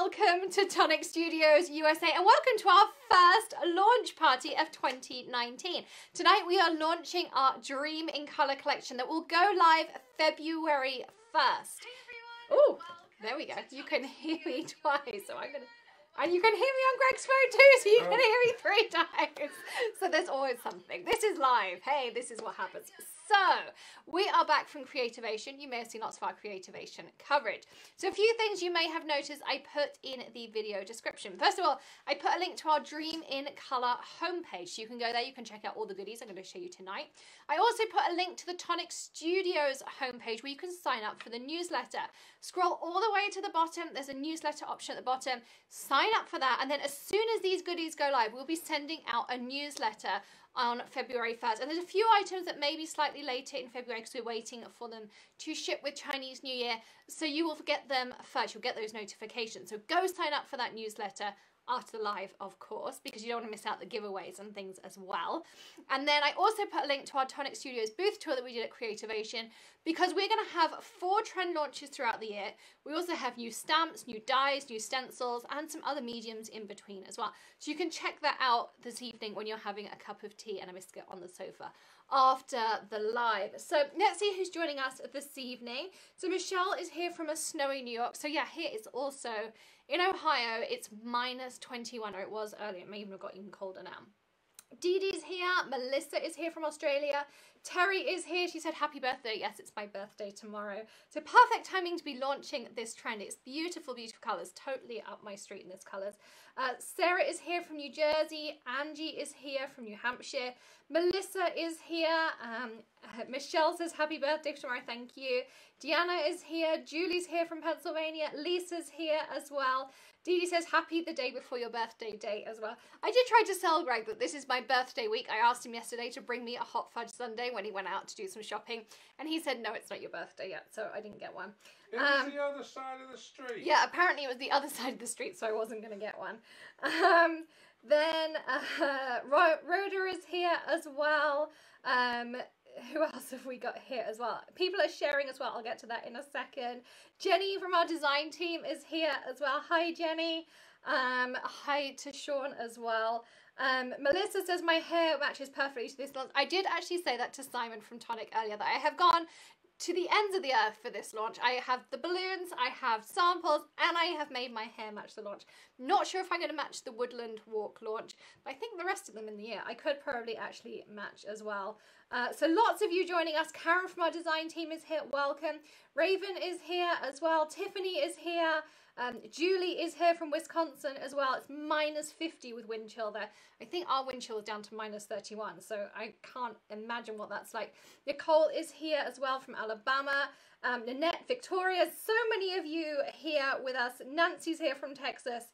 welcome to Tonic Studios USA and welcome to our first launch party of 2019. Tonight we are launching our Dream in Colour collection that will go live February 1st. Oh, there we go. You can hear me twice, so I'm gonna... And you can hear me on Greg's phone too, so you can hear me 3 times. So there's always something. This is live. Hey, this is what happens. So, we are back from Creativation. You may have seen lots of our Creativation coverage. So a few things you may have noticed I put in the video description. First of all, I put a link to our Dream in Colour homepage. So you can go there, you can check out all the goodies I'm going to show you tonight. I also put a link to the Tonic Studios homepage where you can sign up for the newsletter. Scroll all the way to the bottom, there's a newsletter option at the bottom. Sign up for that, and then as soon as these goodies go live, we'll be sending out a newsletter on February 1st. And there's a few items that may be slightly later in February because we're waiting for them to ship with Chinese New Year. So you will get them first, you'll get those notifications. So go sign up for that newsletter after the live, of course, because you don't want to miss out the giveaways and things as well. And then I also put a link to our Tonic Studios booth tour that we did at Creativation, because we're going to have 4 trend launches throughout the year. We also have new stamps, new dies, new stencils, and some other mediums in between as well. So you can check that out this evening when you're having a cup of tea and a biscuit on the sofa after the live. So let's see who's joining us this evening. So Michelle is here from a snowy New York. So yeah, here it's also in Ohio, it's -21, or it was earlier. It may even have got even colder now. Dee Dee's here. Melissa is here from Australia. Terry is here. She said happy birthday. Yes, it's my birthday tomorrow. So perfect timing to be launching this trend. It's beautiful, beautiful colours. Totally up my street in this colours. Sarah is here from New Jersey. Angie is here from New Hampshire. Melissa is here. Michelle says happy birthday tomorrow. Thank you. Deanna is here. Julie's here from Pennsylvania. Lisa's here as well. Dee Dee says happy the day before your birthday date as well. I did try to sell Greg that this is my birthday week. I asked him yesterday to bring me a hot fudge sundae when he went out to do some shopping, and he said no, it's not your birthday yet, so I didn't get one. It was the other side of the street. Yeah, apparently it was the other side of the street, so I wasn't going to get one. Then Rhoda is here as well. Who else have we got here as well? People are sharing as well. I'll get to that in a second. Jenny from our design team is here as well. Hi, Jenny. Hi to Sean as well. Melissa says my hair matches perfectly to this launch. I did actually say that to Simon from Tonic earlier, that I have gone to the ends of the earth for this launch. I have the balloons, I have samples, and I have made my hair match the launch. Not sure if I'm going to match the Woodland Walk launch, but I think the rest of them in the year I could probably actually match as well. So lots of you joining us. Karen from our design team is here. Welcome. Raven is here as well. Tiffany is here. Julie is here from Wisconsin as well. It's -50 with wind chill there. I think our wind chill is down to -31, so I can't imagine what that's like. Nicole is here as well from Alabama. Nanette, Victoria, so many of you here with us. Nancy's here from Texas.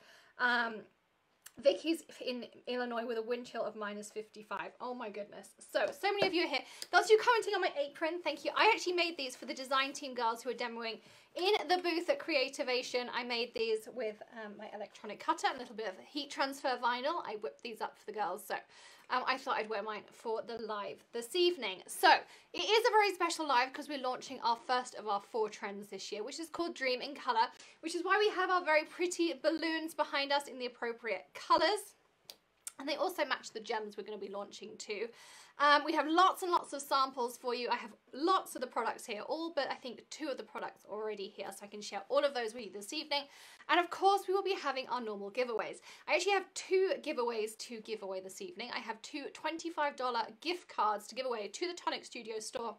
Vicky's in Illinois with a wind chill of -55. Oh my goodness. So many of you are here. That's you commenting on my apron. Thank you. I actually made these for the design team girls who are demoing in the booth at Creativation. I made these with my electronic cutter and a little bit of heat transfer vinyl. I whipped these up for the girls. So I thought I'd wear mine for the live this evening. So it is a very special live because we're launching our first of our 4 trends this year, which is called Dream in Colour, which is why we have our very pretty balloons behind us in the appropriate colours. And they also match the gems we're going to be launching too. We have lots and lots of samples for you. I have lots of the products here, all but I think 2 of the products already here, so I can share all of those with you this evening. And of course, we will be having our normal giveaways. I actually have 2 giveaways to give away this evening. I have 2 $25 gift cards to give away to the Tonic Studio store,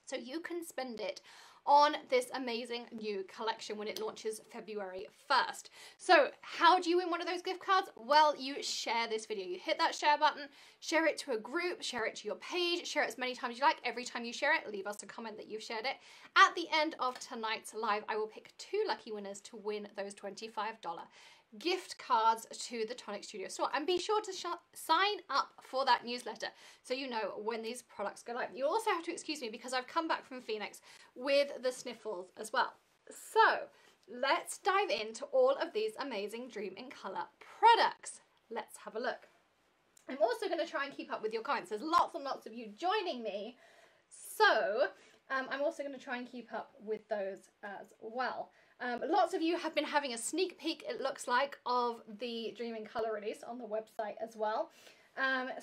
so you can spend it on this amazing new collection when it launches February 1st. So how do you win one of those gift cards? Well, you share this video. You hit that share button, share it to a group, share it to your page, share it as many times as you like. Every time you share it, leave us a comment that you've shared it. At the end of tonight's live, I will pick 2 lucky winners to win those $25 gift cards to the Tonic Studio store, and be sure to sign up for that newsletter so you know when these products go live. You also have to excuse me because I've come back from Phoenix with the sniffles as well. So let's dive into all of these amazing Dream in Colour products. Let's have a look. I'm also going to try and keep up with your comments. There's lots and lots of you joining me, so I'm also going to try and keep up with those as well. Lots of you have been having a sneak peek, it looks like, of the Dream in Colour release on the website as well.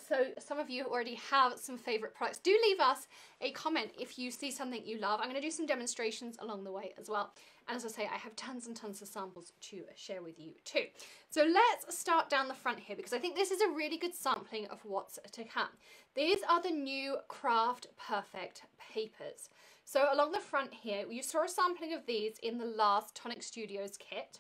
So some of you already have some favourite products. Do leave us a comment if you see something you love. I'm going to do some demonstrations along the way as well. And as I say, I have tons and tons of samples to share with you too. So let's start down the front here, because I think this is a really good sampling of what's to come. These are the new Craft Perfect papers. So along the front here, you saw a sampling of these in the last Tonic Studios kit.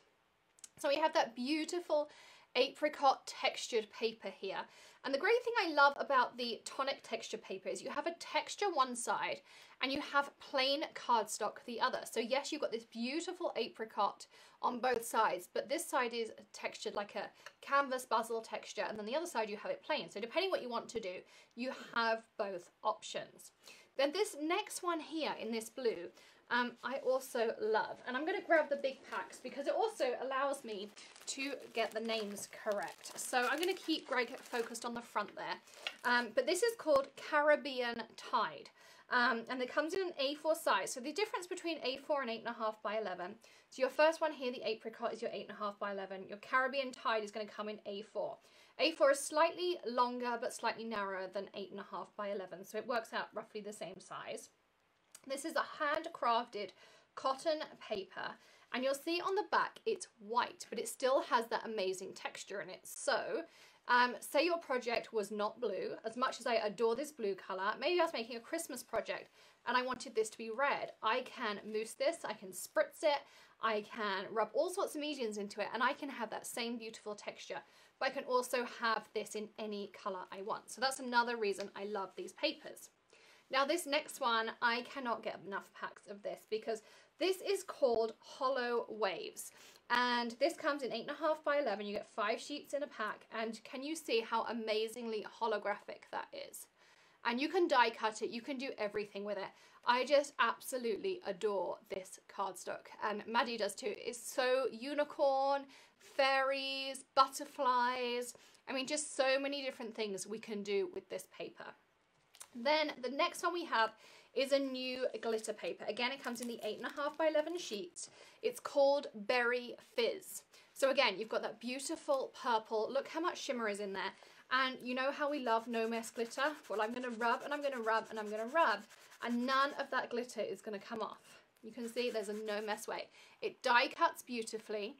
So we have that beautiful apricot textured paper here. And the great thing I love about the Tonic texture paper is you have a texture one side and you have plain cardstock the other. So yes, you've got this beautiful apricot on both sides, but this side is textured like a canvas basil texture, and then the other side you have it plain. So depending what you want to do, you have both options. Then this next one here in this blue, I also love, and I'm going to grab the big packs because it also allows me to get the names correct. So I'm going to keep Greg focused on the front there. But this is called Caribbean Tide. And it comes in an A4 size. So the difference between A4 and 8.5 by 11. So your first one here, the apricot, is your 8.5 by 11. Your Caribbean Tide is going to come in A4. A4 is slightly longer but slightly narrower than 8.5 by 11. So it works out roughly the same size. This is a handcrafted cotton paper, and you'll see on the back it's white, but it still has that amazing texture in it. So say your project was not blue. As much as I adore this blue color, maybe I was making a Christmas project and I wanted this to be red. I can mousse this, I can spritz it, I can rub all sorts of mediums into it, and I can have that same beautiful texture, but I can also have this in any color I want. So that's another reason I love these papers. Now this next one, I cannot get enough packs of this because this is called Hollow Waves. And this comes in 8.5 by 11. You get 5 sheets in a pack. And can you see how amazingly holographic that is? And you can die cut it. You can do everything with it. I just absolutely adore this cardstock. And Maddie does too. It's so unicorn, fairies, butterflies. I mean, just so many different things we can do with this paper. Then the next one we have is a new glitter paper. Again, it comes in the 8.5 by 11 sheets. It's called Berry Fizz. So again, you've got that beautiful purple. Look how much shimmer is in there. And you know how we love no mess glitter? Well, I'm going to rub and I'm going to rub and I'm going to rub, and none of that glitter is going to come off. You can see there's a no mess way. It die cuts beautifully.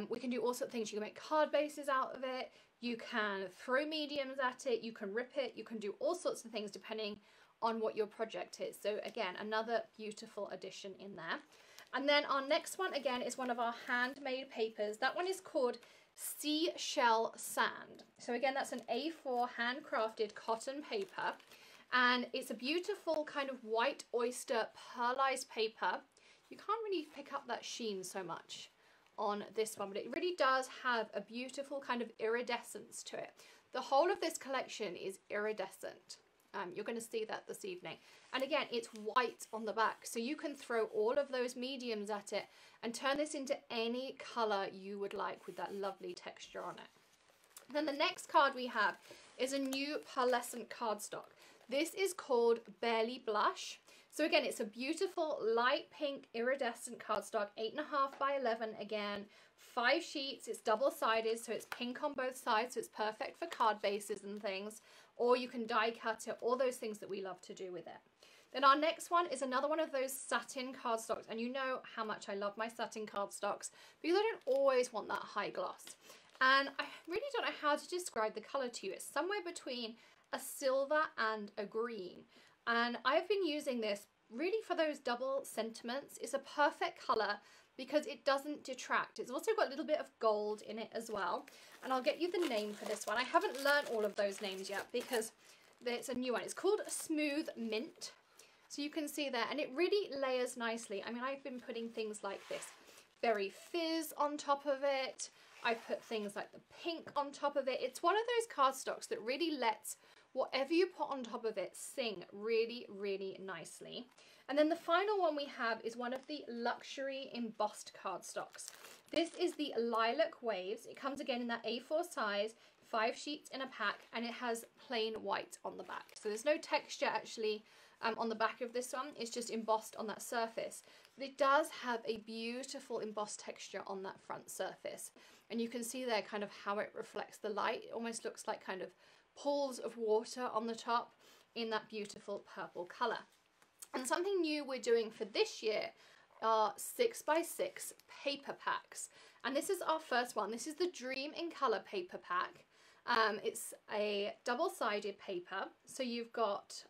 We can do all sorts of things. You can make card bases out of it. You can throw mediums at it, you can rip it, you can do all sorts of things depending on what your project is. So again, another beautiful addition in there. And then our next one again is one of our handmade papers. That one is called Seashell Sand. So again, that's an A4 handcrafted cotton paper. And it's a beautiful kind of white oyster pearlized paper. You can't really pick up that sheen so much on this one, but it really does have a beautiful kind of iridescence to it. The whole of this collection is iridescent. You're going to see that this evening. And again, it's white on the back, so you can throw all of those mediums at it and turn this into any color you would like with that lovely texture on it. Then the next card we have is a new pearlescent cardstock. This is called Barely Blush. So again, it's a beautiful light pink iridescent cardstock, 8.5 by 11 again, 5 sheets. It's double-sided, so it's pink on both sides, so it's perfect for card bases and things. Or you can die cut it, all those things that we love to do with it. Then our next one is another one of those satin cardstocks, and you know how much I love my satin cardstocks because I don't always want that high gloss. And I really don't know how to describe the color to you. It's somewhere between a silver and a green. And I've been using this really for those double sentiments. It's a perfect color because it doesn't detract. It's also got a little bit of gold in it as well. And I'll get you the name for this one. I haven't learned all of those names yet because it's a new one. It's called Smooth Mint. So you can see there, and it really layers nicely. I mean, I've been putting things like this Berry Fizz on top of it. I put things like the pink on top of it. It's one of those cardstocks that really lets whatever you put on top of it sing really, really nicely. And then the final one we have is one of the luxury embossed cardstocks. This is the Lilac Waves. It comes again in that A4 size, 5 sheets in a pack, and it has plain white on the back. So there's no texture actually on the back of this one. It's just embossed on that surface. It does have a beautiful embossed texture on that front surface. And you can see there kind of how it reflects the light. It almost looks like kind of pools of water on the top in that beautiful purple colour. And something new we're doing for this year are 6x6 paper packs. And this is our first one. This is the Dream in Colour paper pack. It's a double-sided paper. So you've got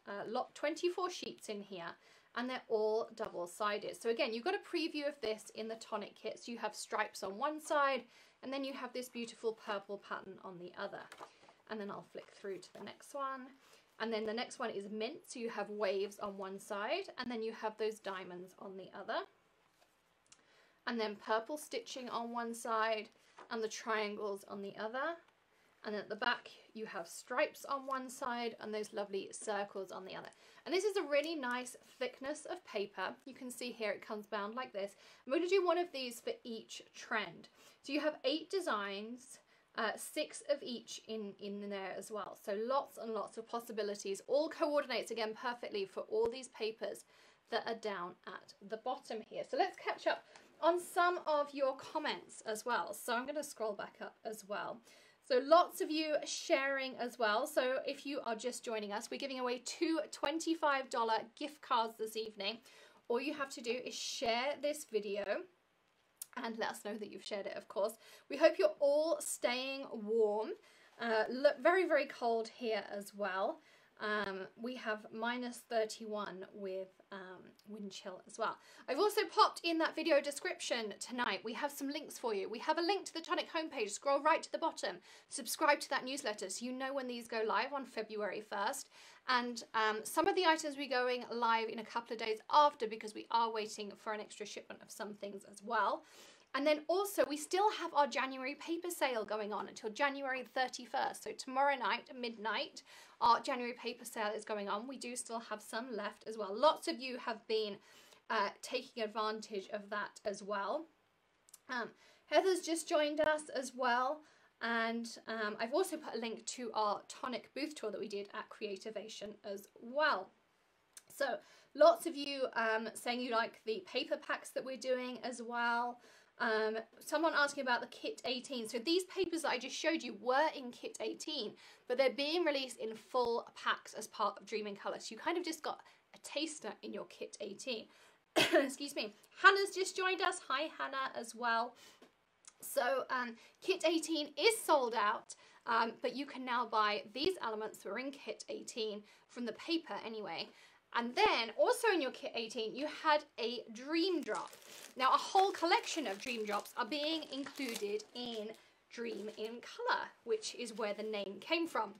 24 sheets in here. And they're all double-sided. So again, you've got a preview of this in the Tonic kit. So you have stripes on one side, and then you have this beautiful purple pattern on the other. And then I'll flick through to the next one. And then the next one is mint, so you have waves on one side, and then you have those diamonds on the other. And then purple stitching on one side, and the triangles on the other. And then at the back, you have stripes on one side, and those lovely circles on the other. And this is a really nice thickness of paper. You can see here it comes bound like this. I'm going to do one of these for each trend. So you have 8 designs. 6 of each in there as well. So lots and lots of possibilities. All coordinates again perfectly for all these papers that are down at the bottom here. So let's catch up on some of your comments as well. So I'm going to scroll back up as well. So lots of you sharing as well. So if you are just joining us, we're giving away 2 $25 gift cards this evening. All you have to do is share this video and let us know that you've shared it, of course. We hope you're all staying warm. Look, very, very cold here as well. We have -31 with wind chill as well. I've also popped in that video description tonight. We have some links for you. We have a link to the Tonic homepage. Scroll right to the bottom. Subscribe to that newsletter so you know when these go live on February 1st. And some of the items will be going live in a couple of days after because we are waiting for an extra shipment of some things as well. And then also we still have our January paper sale going on until January 31st. So tomorrow night, midnight, our January paper sale is going on. We do still have some left as well. Lots of you have been taking advantage of that as well. Heather's just joined us as well. And I've also put a link to our Tonic booth tour that we did at Creativation as well. So lots of you saying you like the paper packs that we're doing as well. Someone asking about the kit 18. So these papers that I just showed you were in kit 18, but they're being released in full packs as part of Dream in Colour. So you kind of just got a taster in your kit 18. Excuse me. Hannah's just joined us. Hi Hannah as well. So kit 18 is sold out, but you can now buy these elements that are in kit 18 from the paper anyway. And then also in your kit 18, you had a dream drop. Now a whole collection of dream drops are being included in Dream in Colour, which is where the name came from.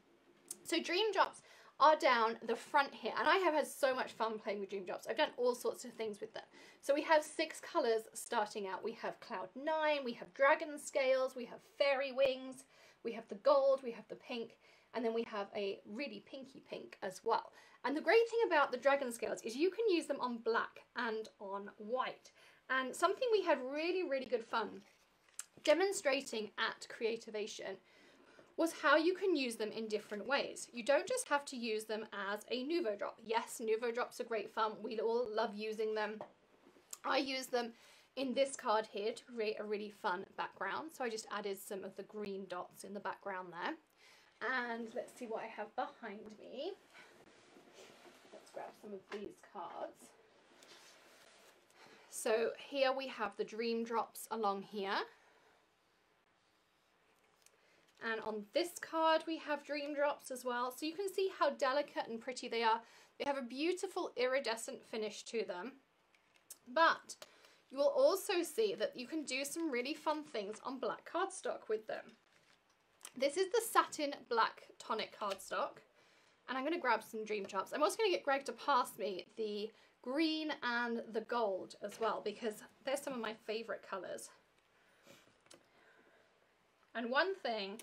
So dream drops are down the front here, and I have had so much fun playing with dream drops. I've done all sorts of things with them. So we have 6 colours starting out. We have Cloud 9, we have Dragon Scales, we have Fairy Wings, we have the gold, we have the pink, and then we have a really pinky pink as well. And the great thing about the Dragon Scales is you can use them on black and on white. And something we had really, really good fun demonstrating at Creativation was how you can use them in different ways. You don't just have to use them as a Nuvo drop. Yes, Nuvo drops are great fun. We all love using them. I use them in this card here to create a really fun background. So I just added some of the green dots in the background there. And let's see what I have behind me. Let's grab some of these cards. So here we have the dream drops along here. And on this card we have dream drops as well. So you can see how delicate and pretty they are. They have a beautiful iridescent finish to them. But you will also see that you can do some really fun things on black cardstock with them. This is the satin black Tonic cardstock. And I'm going to grab some dream drops. I'm also going to get Greg to pass me the green and the gold as well, because they're some of my favourite colours. And one thing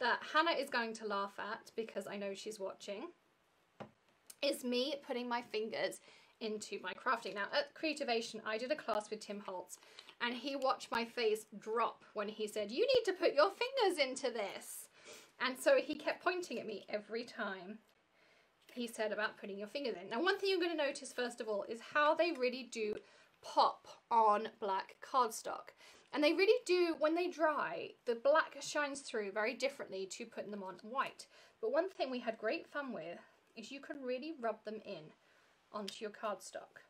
that Hannah is going to laugh at, because I know she's watching, is me putting my fingers into my crafting. Now at Creativation I did a class with Tim Holtz and he watched my face drop when he said, "You need to put your fingers into this." And so he kept pointing at me every time he said about putting your fingers in. Now one thing you're going to notice first of all is how they really do pop on black cardstock. And they really do, when they dry, the black shines through very differently to putting them on white. But one thing we had great fun with is you can really rub them in onto your cardstock.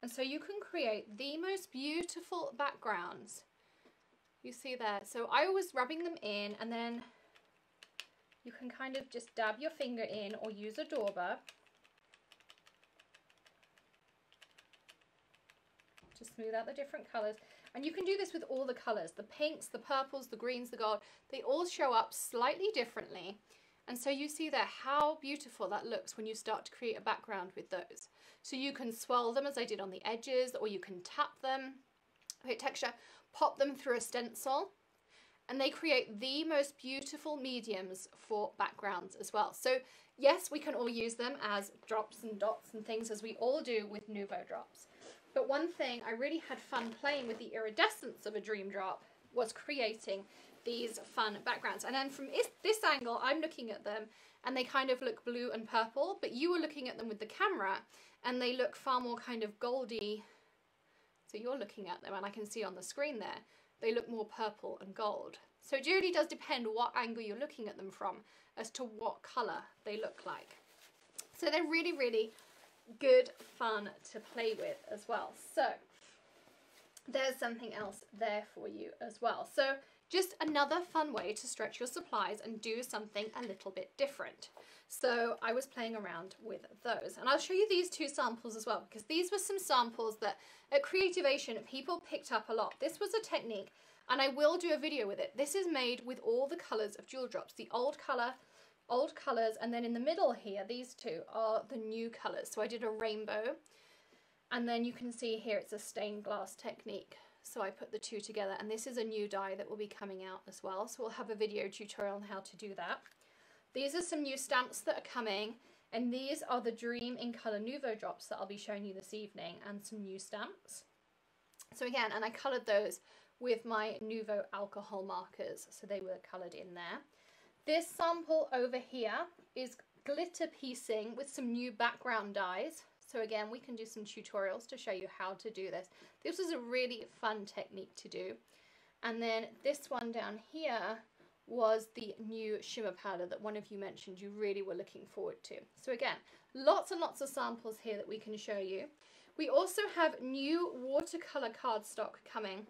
And so you can create the most beautiful backgrounds. You see there. So I was rubbing them in, and then you can kind of just dab your finger in or use a dauber to smooth out the different colors. And you can do this with all the colors, the pinks, the purples, the greens, the gold. They all show up slightly differently. And so you see there how beautiful that looks when you start to create a background with those. So you can swirl them as I did on the edges, or you can tap them, create texture, pop them through a stencil, and they create the most beautiful mediums for backgrounds as well. So yes, we can all use them as drops and dots and things, as we all do with Nuvo drops. But one thing I really had fun playing with the iridescence of a dream drop was creating these fun backgrounds. And then from this angle, I'm looking at them and they kind of look blue and purple, but you were looking at them with the camera and they look far more kind of goldy. So you're looking at them and I can see on the screen there, they look more purple and gold. So it really does depend what angle you're looking at them from as to what color they look like. So they're really, really good fun to play with as well. So there's something else there for you as well. So just another fun way to stretch your supplies and do something a little bit different. So I was playing around with those, and I'll show you these two samples as well, because these were some samples that at Creativation people picked up a lot. This was a technique, and I will do a video with it. This is made with all the colors of jewel drops, the old colors, and then in the middle here, these two are the new colors. So I did a rainbow, and then you can see here it's a stained glass technique. So I put the two together, and this is a new die that will be coming out as well. So we'll have a video tutorial on how to do that. These are some new stamps that are coming, and these are the Dream in Colour Nuvo drops that I'll be showing you this evening, and some new stamps. So again, and I coloured those with my Nuvo alcohol markers, so they were coloured in there. This sample over here is glitter piecing with some new background dies. So again, we can do some tutorials to show you how to do this. This was a really fun technique to do. And then this one down here was the new shimmer powder that one of you mentioned you really were looking forward to. So again, lots and lots of samples here that we can show you. We also have new watercolor cardstock coming.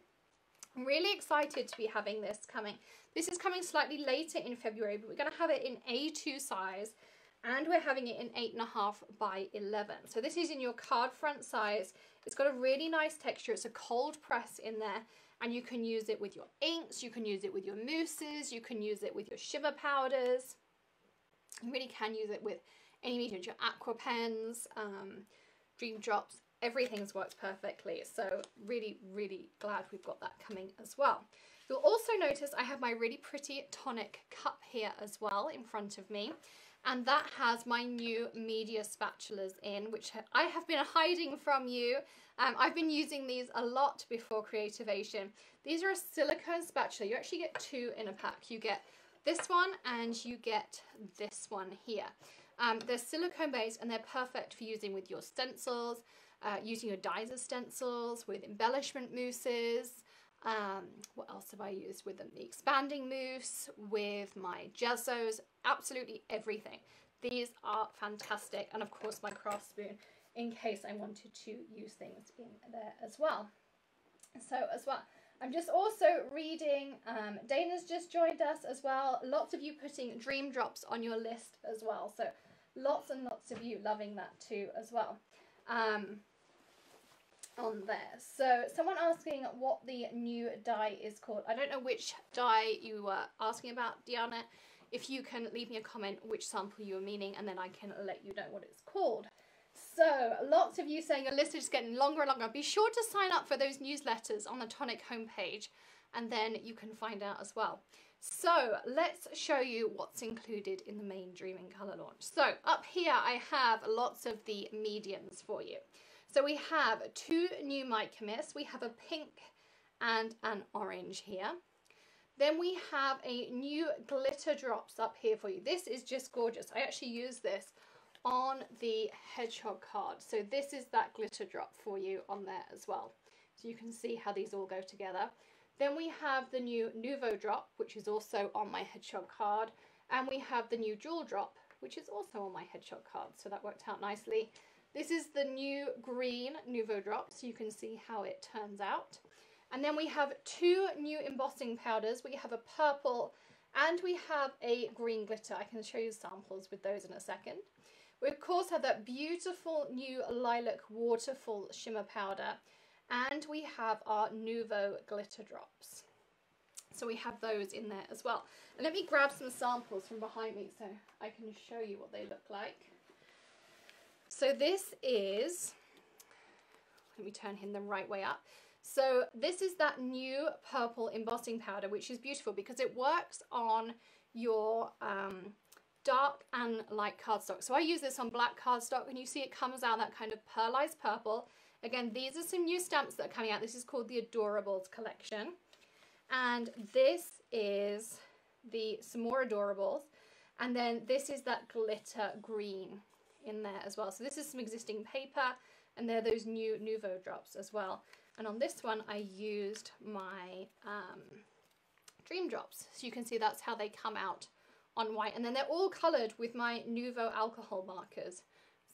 I'm really excited to be having this coming. This is coming slightly later in February, but we're going to have it in A2 size, and we're having it in 8.5 by 11. So this is in your card front size. It's got a really nice texture. It's a cold press in there, and you can use it with your inks, you can use it with your mousses, you can use it with your shimmer powders. You really can use it with any medium, your aqua pens, dream drops. Everything's worked perfectly. So really, really glad we've got that coming as well. You'll also notice I have my really pretty Tonic cup here as well in front of me. And that has my new media spatulas in, which I have been hiding from you. I've been using these a lot before Creativation. These are a silicone spatula. You actually get two in a pack. You get this one and you get this one here. They're silicone based and they're perfect for using with your stencils, using your dies as stencils, with embellishment mousses. What else have I used with them? The expanding mousse, with my gezzos, absolutely everything. These are fantastic. And of course my craft spoon, in case I wanted to use things in there as well. So as well, I'm just also reading, Dana's just joined us as well. Lots of you putting dream drops on your list as well. So lots and lots of you loving that too as well. On there. So someone asking what the new die is called. I don't know which die you were asking about, Diana. If you can leave me a comment which sample you were meaning, and then I can let you know what it's called. So lots of you saying your list is getting longer and longer. Be sure to sign up for those newsletters on the Tonic homepage, and then you can find out as well. So let's show you what's included in the main Dream in Colour launch. So up here I have lots of the mediums for you. So we have two new mica mists. We have a pink and an orange here. Then we have a new glitter drops up here for you. This is just gorgeous. I actually use this on the Hedgehog card. So this is that glitter drop for you on there as well. So you can see how these all go together. Then we have the new Nouveau drop, which is also on my Hedgehog card. And we have the new Jewel drop, which is also on my Hedgehog card. So that worked out nicely. This is the new green Nouveau drop, so you can see how it turns out. And then we have two new embossing powders. We have a purple and we have a green glitter. I can show you samples with those in a second. We of course have that beautiful new lilac waterfall shimmer powder, and we have our Nouveau glitter drops. So we have those in there as well. And let me grab some samples from behind me so I can show you what they look like. So this is, let me turn him the right way up. So this is that new purple embossing powder, which is beautiful because it works on your dark and light cardstock. So I use this on black cardstock, and you see it comes out that kind of pearlized purple. Again, these are some new stamps that are coming out. This is called the Adorables collection. And this is some more Adorables. And then this is that glitter green in there as well. So this is some existing paper, and they're those new Nouveau drops as well. And on this one, I used my Dream Drops. So you can see that's how they come out on white. And then they're all coloured with my Nouveau alcohol markers.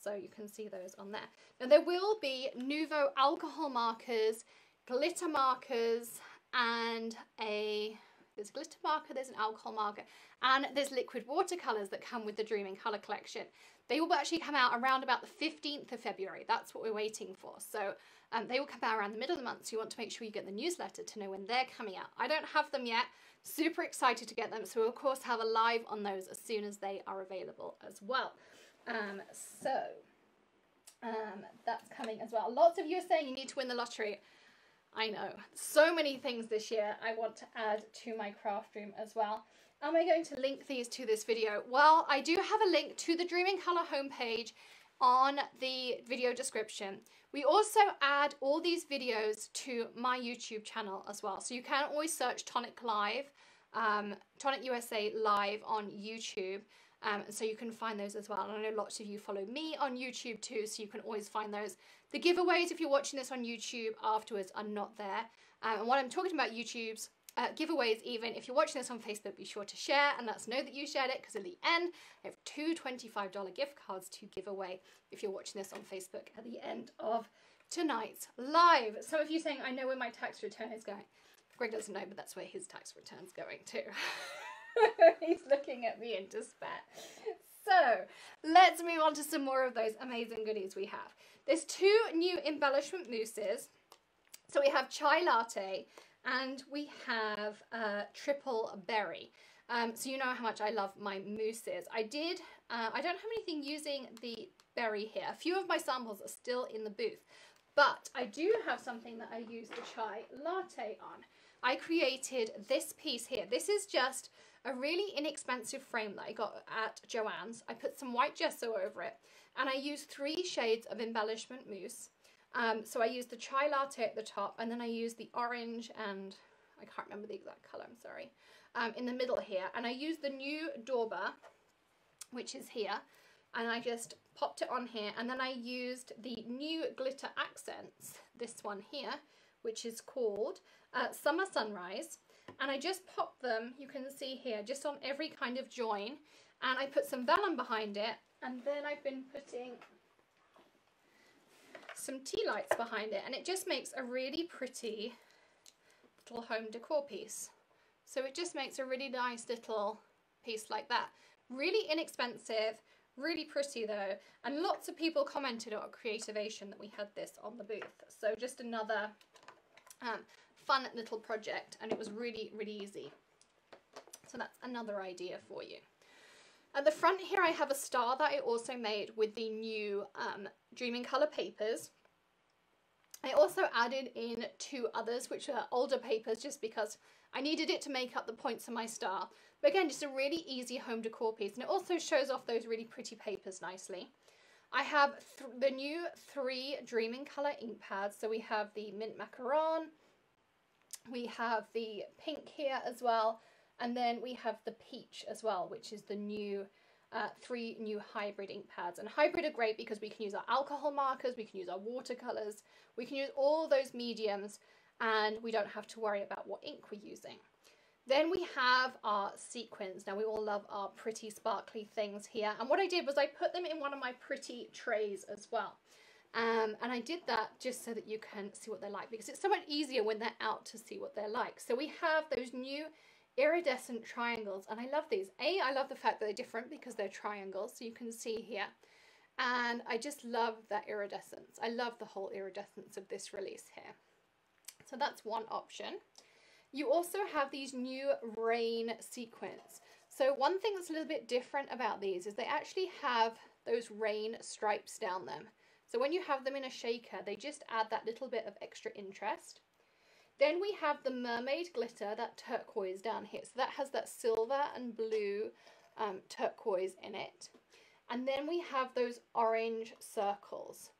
So you can see those on there. Now there will be Nouveau alcohol markers, glitter markers, and there's a glitter marker, there's an alcohol marker, and there's liquid watercolours that come with the Dream in Colour collection. They will actually come out around about the 15th of February. That's what we're waiting for. So they will come out around the middle of the month, so you want to make sure you get the newsletter to know when they're coming out. I don't have them yet. Super excited to get them. So we'll of course have a live on those as soon as they are available as well. That's coming as well. Lots of you are saying you need to win the lottery. I know. So many things this year I want to add to my craft room as well. Am I going to link these to this video? Well, I do have a link to the Dream in Colour homepage on the video description. We also add all these videos to my YouTube channel as well. So you can always search Tonic Live, Tonic USA Live on YouTube. And so you can find those as well. And I know lots of you follow me on YouTube too, so you can always find those. The giveaways, if you're watching this on YouTube afterwards, are not there. And when I'm talking about YouTube's giveaways, even if you're watching this on Facebook, be sure to share and let us know that you shared it, because at the end, I have two $25 gift cards to give away if you're watching this on Facebook at the end of tonight's live. Some of you saying, I know where my tax return is going. Greg doesn't know, but that's where his tax return's going too. He's looking at me in despair. So let's move on to some more of those amazing goodies we have. There's two new embellishment mousses. So we have chai latte and we have triple berry. So you know how much I love my mousses. I don't have anything using the berry here. A few of my samples are still in the booth, but I do have something that I use the chai latte on. I created this piece here. This is just a really inexpensive frame that I got at Joann's. I put some white gesso over it, and I used 3 shades of embellishment mousse. So I used the chai latte at the top, and then I used the orange, and I can't remember the exact colour, I'm sorry, in the middle here. And I used the new Dauber, which is here, and I just popped it on here. And then I used the new glitter accents, this one here, which is called Summer Sunrise. And I just popped them, you can see here, just on every kind of join. And I put some vellum behind it, and then I've been putting some tea lights behind it, and it just makes a really pretty little home decor piece. So it just makes a really nice little piece like that. Really inexpensive, really pretty though, and lots of people commented on Creativation that we had this on the booth. So just another fun little project, and it was really, really easy. So that's another idea for you. At the front here I have a star that I also made with the new Dream in Colour papers. I also added in 2 others, which are older papers, just because I needed it to make up the points of my star. But again, just a really easy home decor piece, and it also shows off those really pretty papers nicely. I have the new 3 Dream in Colour ink pads. So we have the Mint Macaron, We have the pink here as well. And then we have the peach as well, which is the new 3 new hybrid ink pads. And hybrid are great because we can use our alcohol markers, we can use our watercolors, we can use all those mediums, and we don't have to worry about what ink we're using. Then we have our sequins. Now we all love our pretty sparkly things here. And what I did was I put them in one of my pretty trays as well. And I did that just so that you can see what they're like, because it's so much easier when they're out to see what they're like. So we have those new iridescent triangles, and I love these. I love the fact that they're different because they're triangles, so you can see here. And I just love that iridescence. I love the whole iridescence of this release here. So that's one option. You also have these new rain sequins. So one thing that's a little bit different about these is they actually have those rain stripes down them. So when you have them in a shaker, they just add that little bit of extra interest. Then we have the mermaid glitter, that turquoise down here. So that has that silver and blue turquoise in it. And then we have those orange circles.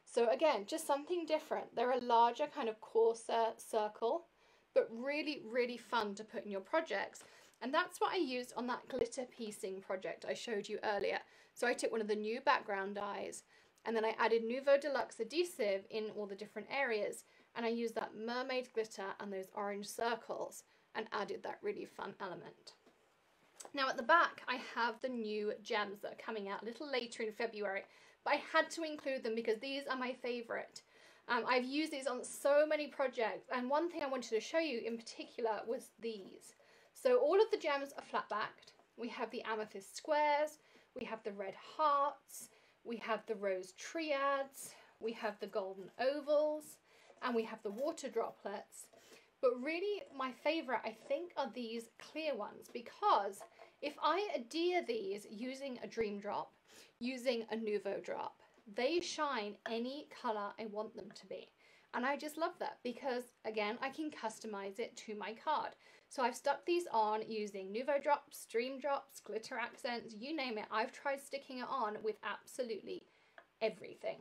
So again, just something different. They're a larger kind of coarser circle, but really, really fun to put in your projects. And that's what I used on that glitter piecing project I showed you earlier. So I took one of the new background dyes, and then I added Nouveau Deluxe adhesive in all the different areas. And I used that mermaid glitter and those orange circles and added that really fun element. Now at the back, I have the new gems that are coming out a little later in February, but I had to include them because these are my favorite. I've used these on so many projects, and one thing I wanted to show you in particular was these. So all of the gems are flat backed. We have the amethyst squares, we have the red hearts, we have the rose triads, we have the golden ovals, and we have the water droplets. But really my favorite, I think, are these clear ones, because if I adhere these using a dream drop, using a Nouveau drop, they shine any color I want them to be. And I just love that because, again, I can customize it to my card. So I've stuck these on using Nouveau drops, dream drops, glitter accents, you name it. I've tried sticking it on with absolutely everything.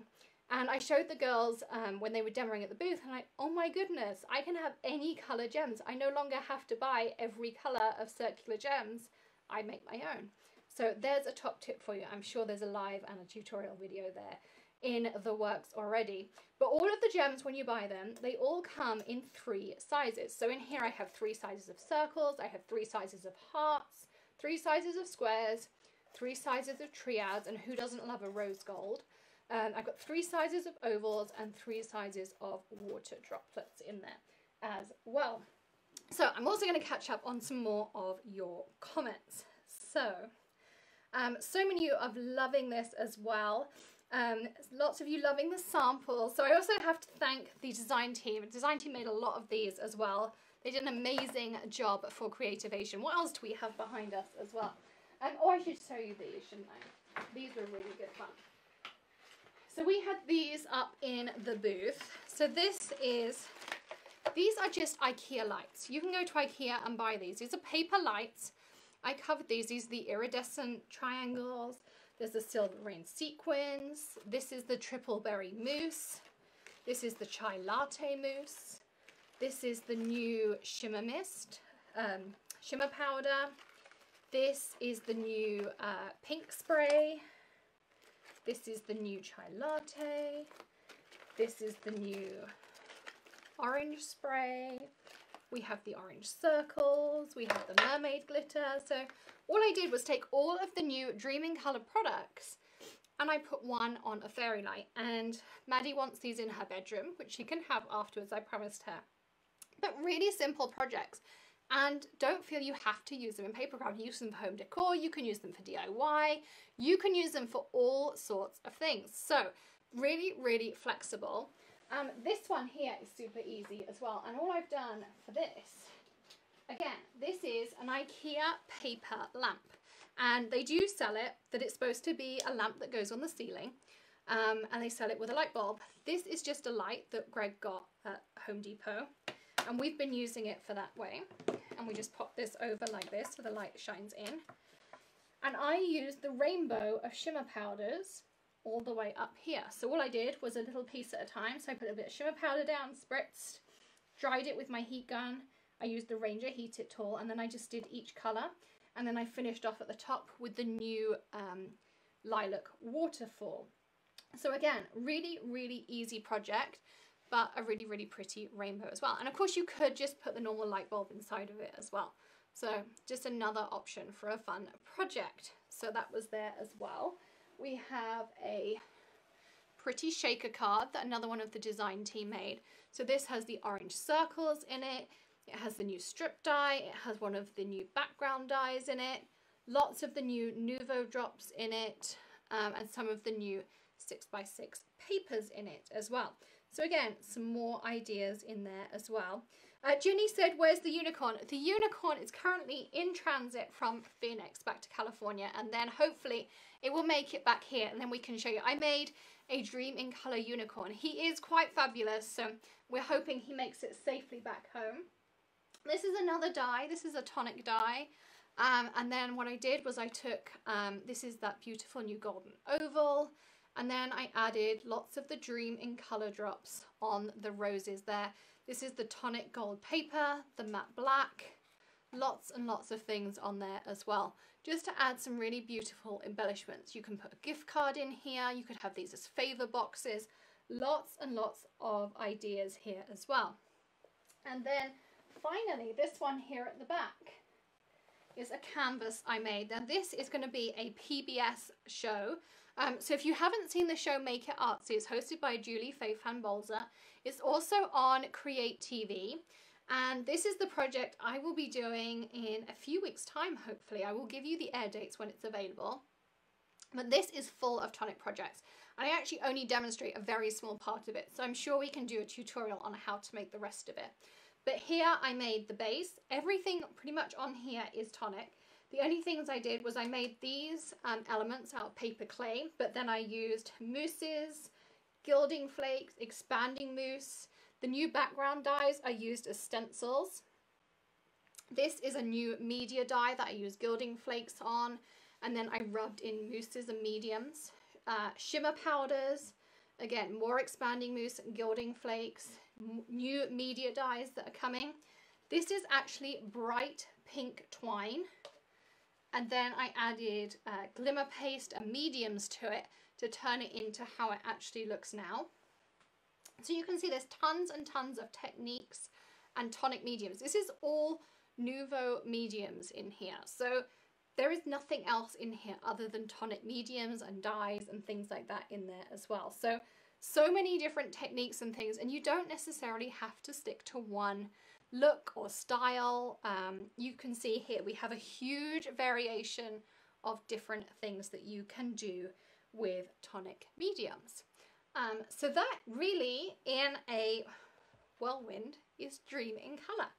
And I showed the girls when they were demoing at the booth, and like, oh my goodness, I can have any color gems. I no longer have to buy every color of circular gems. I make my own. So there's a top tip for you. I'm sure there's a live and a tutorial video there in the works already. But all of the gems, when you buy them, they all come in 3 sizes. So in here I have 3 sizes of circles, I have 3 sizes of hearts, 3 sizes of squares, 3 sizes of triads, and who doesn't love a rose gold? I've got 3 sizes of ovals and 3 sizes of water droplets in there as well. So I'm also going to catch up on some more of your comments. So many of you are loving this as well. Lots of you loving the samples. So I also have to thank the design team. The design team made a lot of these as well. They did an amazing job for Creativation. What else do we have behind us as well? Oh, I should show you these, shouldn't I? These were really good fun. So we had these up in the booth. So these are just IKEA lights. You can go to IKEA and buy these. These are paper lights. I covered these. These are the iridescent triangles. There's the silver rain sequins. This is the triple berry mousse. This is the chai latte mousse. This is the new shimmer mist, shimmer powder. This is the new pink spray. This is the new chai latte. This is the new orange spray. We have the orange circles. We have the mermaid glitter. So all I did was take all of the new Dreaming Colour products and I put one on a fairy light. And Maddie wants these in her bedroom, which she can have afterwards, I promised her. But really simple projects. And don't feel you have to use them in paper craft. Use them for home decor. You can use them for DIY. You can use them for all sorts of things. So really, really flexible. This one here is super easy as well. And all I've done for this, again, this is an IKEA paper lamp. And they do sell it, that it's supposed to be a lamp that goes on the ceiling. And they sell it with a light bulb. This is just a light that Greg got at Home Depot. And we've been using it for that way. And we just pop this over like this so the light shines in. And I used the rainbow of shimmer powders all the way up here. So all I did was a little piece at a time. So I put a bit of shimmer powder down, spritzed, dried it with my heat gun. I used the Ranger Heat It tool, and then I just did each colour. And then I finished off at the top with the new lilac waterfall. So again, really, really easy project, but a really, really pretty rainbow as well. And of course you could just put the normal light bulb inside of it as well. So just another option for a fun project. So that was there as well. We have a pretty shaker card that another one of the design team made. So this has the orange circles in it. It has the new strip die. It has one of the new background dies in it. Lots of the new Nuvo drops in it. And some of the new 6x6 papers in it as well. So again, some more ideas in there as well. Ginny said, where's the unicorn? The unicorn is currently in transit from Phoenix back to California, and then hopefully it will make it back here and then we can show you. I made a Dream in Colour unicorn. He is quite fabulous, so we're hoping he makes it safely back home. This is another die. This is a Tonic die. And then what I did was I took, this is that beautiful new golden oval, and then I added lots of the Dream in Colour drops on the roses there. This is the Tonic gold paper, the matte black, lots and lots of things on there as well, just to add some really beautiful embellishments. You can put a gift card in here, you could have these as favour boxes, lots and lots of ideas here as well. And then finally, this one here at the back is a canvas I made. Now this is going to be a PBS show. So if you haven't seen the show Make It Artsy, it's hosted by Julie Faith-Van-Bolzer. It's also on Create TV. And this is the project I will be doing in a few weeks' time, hopefully. I will give you the air dates when it's available. But this is full of Tonic projects. And I actually only demonstrate a very small part of it. So I'm sure we can do a tutorial on how to make the rest of it. But here I made the base. Everything pretty much on here is Tonic. The only things I did was I made these elements out of paper clay, but then I used mousses, gilding flakes, expanding mousse. The new background dies I used as stencils. This is a new media die that I used gilding flakes on, and then I rubbed in mousses and mediums. Shimmer powders, again, more expanding mousse, gilding flakes, new media dies that are coming. This is actually bright pink twine. And then I added glimmer paste and mediums to it to turn it into how it actually looks now. So you can see there's tons and tons of techniques and Tonic mediums. This is all Nuvo mediums in here. So there is nothing else in here other than Tonic mediums and dyes and things like that in there as well. So many different techniques and things, and you don't necessarily have to stick to one look or style. You can see here we have a huge variation of different things that you can do with Tonic mediums. So that really, in a whirlwind, is Dream in Colour.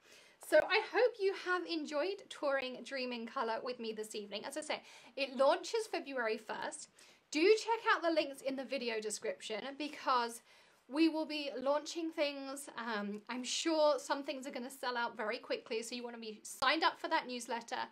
So I hope you have enjoyed touring Dream in Colour with me this evening. As I say, it launches February 1st. Do check out the links in the video description because we will be launching things. I'm sure some things are going to sell out very quickly, so you want to be signed up for that newsletter.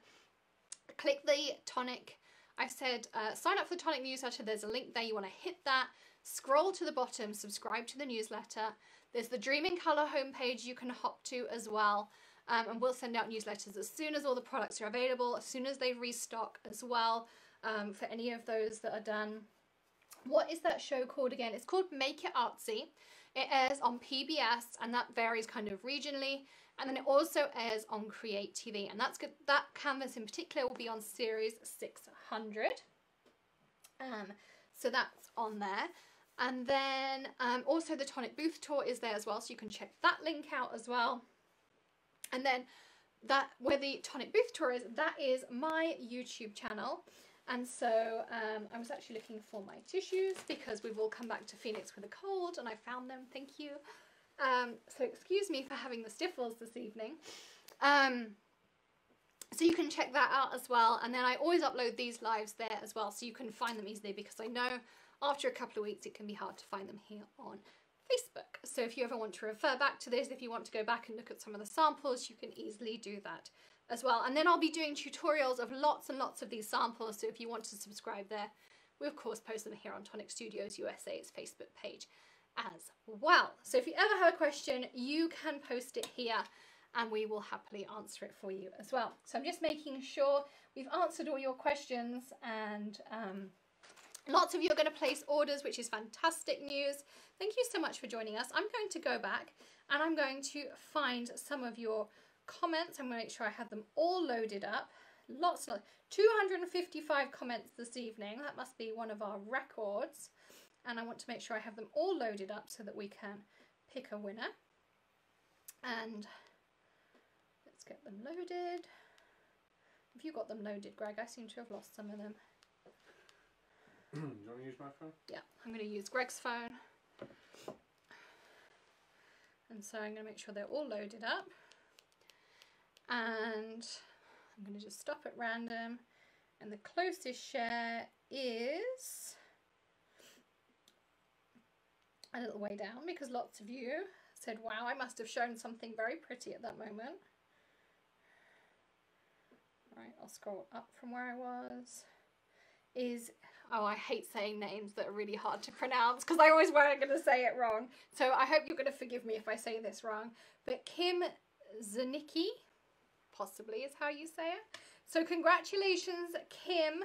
Click the Tonic. I said sign up for the Tonic newsletter. There's a link there. You want to hit that. Scroll to the bottom, subscribe to the newsletter. There's the Dream in Colour homepage you can hop to as well. And we'll send out newsletters as soon as all the products are available, as soon as they restock as well, for any of those that are done. What is that show called again? It's called Make It Artsy. It airs on PBS, and that varies kind of regionally. And then it also airs on Create TV, and that's good. That canvas in particular will be on series 600. So that's on there. And then also the Tonic booth tour is there as well, so you can check that link out as well. And then that where the Tonic booth tour is, that is my YouTube channel. And so I was actually looking for my tissues because we've all come back to Phoenix with a cold, and I found them, thank you. So excuse me for having the sniffles this evening. So you can check that out as well. And then I always upload these lives there as well, so you can find them easily, because I know after a couple of weeks it can be hard to find them here on Facebook. So if you ever want to refer back to this, if you want to go back and look at some of the samples, you can easily do that as well. And then I'll be doing tutorials of lots and lots of these samples, so if you want to subscribe there, we of course post them here on Tonic Studios USA's Facebook page as well. So if you ever have a question, you can post it here and we will happily answer it for you as well. So I'm just making sure we've answered all your questions, and lots of you are going to place orders, which is fantastic news. Thank you so much for joining us. I'm going to go back and I'm going to find some of your comments. I'm going to make sure I have them all loaded up. Lots of 255 comments this evening. That must be one of our records. And I want to make sure I have them all loaded up so that we can pick a winner. And let's get them loaded. Have you got them loaded, Greg? I seem to have lost some of them. Do you want to use my phone? Yeah, I'm going to use Greg's phone. And so I'm going to make sure they're all loaded up. And I'm going to just stop at random. And the closest share is a little way down, because lots of you said, wow, I must have shown something very pretty at that moment. Right, I'll scroll up from where I was. Oh, I hate saying names that are really hard to pronounce because I always worry I'm going to say it wrong. So I hope you're going to forgive me if I say this wrong. But Kim Zanicki, possibly is how you say it. So congratulations, Kim.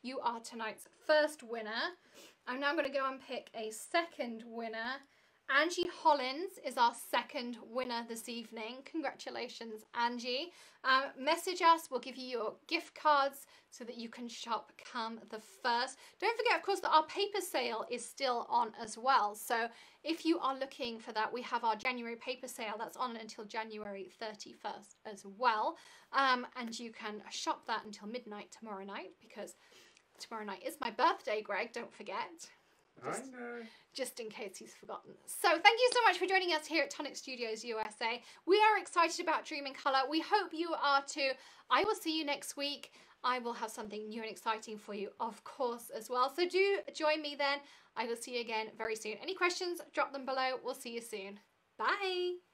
You are tonight's first winner. I'm now going to go and pick a second winner. Angie Hollins is our second winner this evening. Congratulations, Angie. Message us. We'll give you your gift cards so that you can shop come the 1st. Don't forget, of course, that our paper sale is still on as well. So if you are looking for that, we have our January paper sale. That's on until January 31st as well. And you can shop that until midnight tomorrow night, because tomorrow night is my birthday, Greg. Don't forget. I know. Just in case he's forgotten. So thank you so much for joining us here at Tonic Studios USA. We are excited about Dream in Colour. We hope you are too. I will see you next week. I will have something new and exciting for you, of course, as well. So do join me then. I will see you again very soon. Any questions, drop them below. We'll see you soon. Bye.